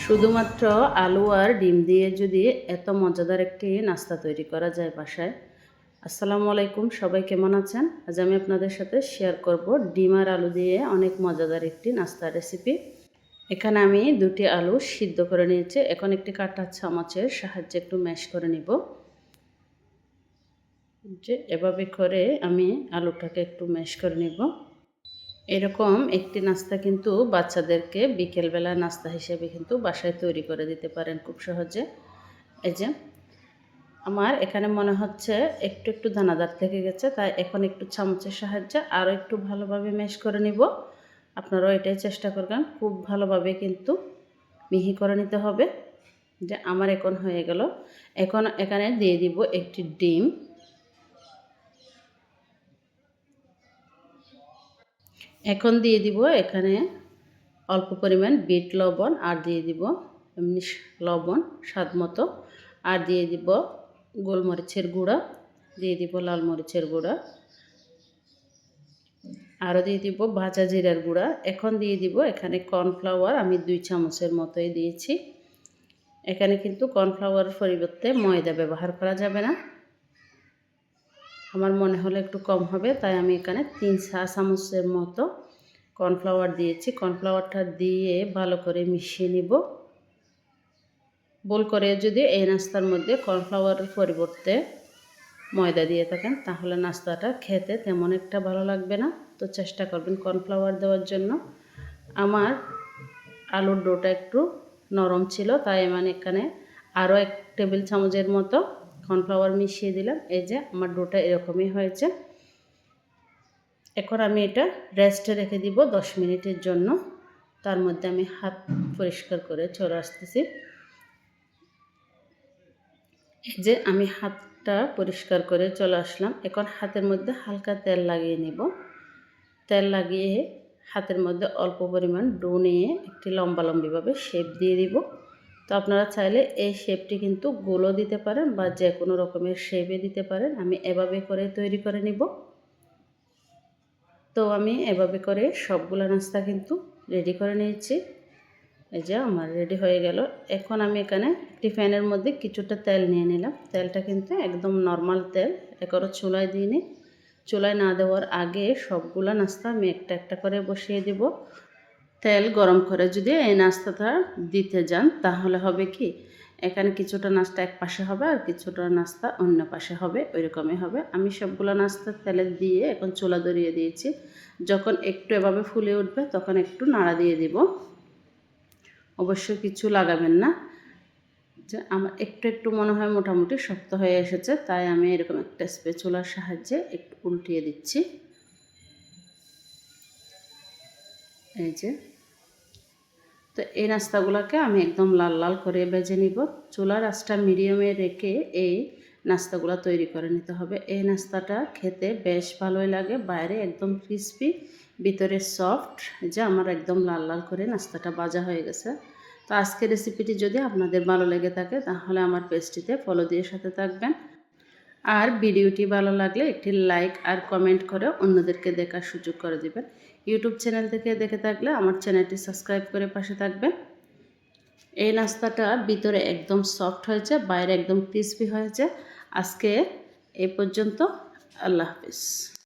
শুধুমাত্র আলু আর ডিম দিয়ে যদি এত মজাদার একটি নাস্তা তৈরি করা যায় বাসায়। আসসালামু আলাইকুম, সবাই কেমন আছেন? আজ আমি আপনাদের সাথে শেয়ার করব ডিম আর আলু দিয়ে অনেক মজাদার একটি নাস্তার রেসিপি। এখানে আমি 2টি আলু সিদ্ধ করে নিয়েছি। এখন একটি কাঁটা চামচের সাহায্যে একটু ম্যাশ করে নিব। যে এভাবে করে আমি আলুটাকে একটু ম্যাশ করে নিব। এরকম একটি নাস্তা কিন্তু বাচ্চাদেরকে বিকেলবেলা নাস্তা হিসেবে কিন্তু বাসায় তৈরি করে দিতে পারেন খুব সহজে। এই যে আমার এখানে মনে হচ্ছে একটু একটু দানাদার থেকে গেছে, তাই এখন একটু চামচের সাহায্যে আরও একটু ভালোভাবে ম্যাশ করে নিব। আপনারাও এটাই চেষ্টা করবেন, খুব ভালোভাবে কিন্তু মিহি করে নিতে হবে। যে আমার এখন হয়ে গেল। এখন এখানে দিয়ে দিব একটি ডিম। এখন দিয়ে দিব এখানে অল্প পরিমাণ বিট লবণ, আর দিয়ে দিব এমনি লবণ স্বাদ মতো, আর দিয়ে দিব গোলমরিচের গুঁড়া, দিয়ে দিব লাল মরিচের গুঁড়া, আরও দিয়ে দিব ভাজা জিরার গুঁড়া। এখন দিয়ে দিব এখানে কর্নফ্লাওয়ার, আমি 2 চামচের মতোই দিয়েছি। এখানে কিন্তু কর্নফ্লাওয়ারের পরিবর্তে ময়দা ব্যবহার করা যাবে না। আমার মনে হলো একটু কম হবে, তাই আমি এখানে 3 চা চামচের মতো কর্নফ্লাওয়ার দিয়েছি। কর্নফ্লাওয়ারটা দিয়ে ভালো করে মিশিয়ে নিব। ভুল করে যদি এই নাস্তার মধ্যে কর্নফ্লাওয়ারের পরিবর্তে ময়দা দিয়ে থাকেন, তাহলে নাস্তাটা খেতে তেমন একটা ভালো লাগবে না। তো চেষ্টা করবেন কর্নফ্লাওয়ার দেওয়ার জন্য। আমার আলুর ডোটা একটু নরম ছিল, তাই আমি এখানে আরও 1 টেবিল চামচের মতো কর্নফ্লাওয়ার মিশিয়ে দিলাম। এই যে আমার ডোটা এরকমই হয়েছে। এখন আমি এটা রেস্টে রেখে দিব 10 মিনিটের জন্য। তার মধ্যে আমি হাত পরিষ্কার করে চলে আসতেছি। এই যে আমি হাতটা পরিষ্কার করে চলে আসলাম। এখন হাতের মধ্যে হালকা তেল লাগিয়ে নেব। তেল লাগিয়ে হাতের মধ্যে অল্প পরিমাণ ডো নিয়ে একটি লম্বালম্বিভাবে শেপ দিয়ে দিব। তো আপনারা চাইলে এই শেপটি কিন্তু গোলও দিতে পারেন বা যে কোনো রকমের শেপে দিতে পারেন। আমি এভাবে করে তৈরি করে নিব। তো আমি এভাবে করে সবগুলো নাস্তা কিন্তু রেডি করে নিয়েছি। এই যে আমার রেডি হয়ে গেল। এখন আমি এখানে একটি প্যানের মধ্যে কিছুটা তেল নিয়ে নিলাম। তেলটা কিন্তু একদম নর্মাল তেল, একেবারে চুলায় দিইনি। চুলায় না দেওয়ার আগে সবগুলো নাস্তা আমি একটা একটা করে বসিয়ে দিব। তেল গরম করে যদি এই নাস্তাটা দিতে যান, তাহলে হবে কি, এখানে কিছুটা নাস্তা এক পাশে হবে আর কিছুটা নাস্তা অন্য পাশে হবে, ওইরকমই হবে। আমি সবগুলো নাস্তা তেলে দিয়ে এখন চুলা ধরিয়ে দিয়েছি। যখন একটু এভাবে ফুলে উঠবে তখন একটু নাড়া দিয়ে দিব। অবশ্যই কিছু লাগাবেন না। যে আমার একটু একটু মনে হয় মোটামুটি শক্ত হয়ে এসেছে, তাই আমি এরকম একটা স্প্যাচুলার সাহায্যে একটু উল্টিয়ে দিচ্ছি। এই যে, তো এই নাস্তাগুলোকে আমি একদম লাল লাল করে ভেজে নিব। চুলার আঁচটা মিডিয়ামে রেখে এই নাস্তাগুলো তৈরি করে নিতে হবে। এই নাস্তাটা খেতে বেশ ভালোই লাগে, বাইরে একদম ক্রিসপি, ভিতরে সফট। যে আমার একদম লাল লাল করে নাস্তাটা ভাজা হয়ে গেছে। তো আজকের রেসিপিটি যদি আপনাদের ভালো লেগে থাকে, তাহলে আমার পেজটিতে ফলো দিয়ে সাথে থাকবেন। আর ভিডিওটি ভালো লাগলে একটি লাইক আর কমেন্ট করে অন্যদেরকে দেখার সুযোগ করে দিবেন। ইউটিউব চ্যানেল থেকে দেখে থাকলে আমার চ্যানেলটি সাবস্ক্রাইব করে পাশে থাকবেন। এই নাস্তাটা ভিতরে একদম সফট হয়েছে, বাইরে একদম ক্রিসপি হয়েছে। আজকে এই পর্যন্ত। আল্লাহ হাফিজ।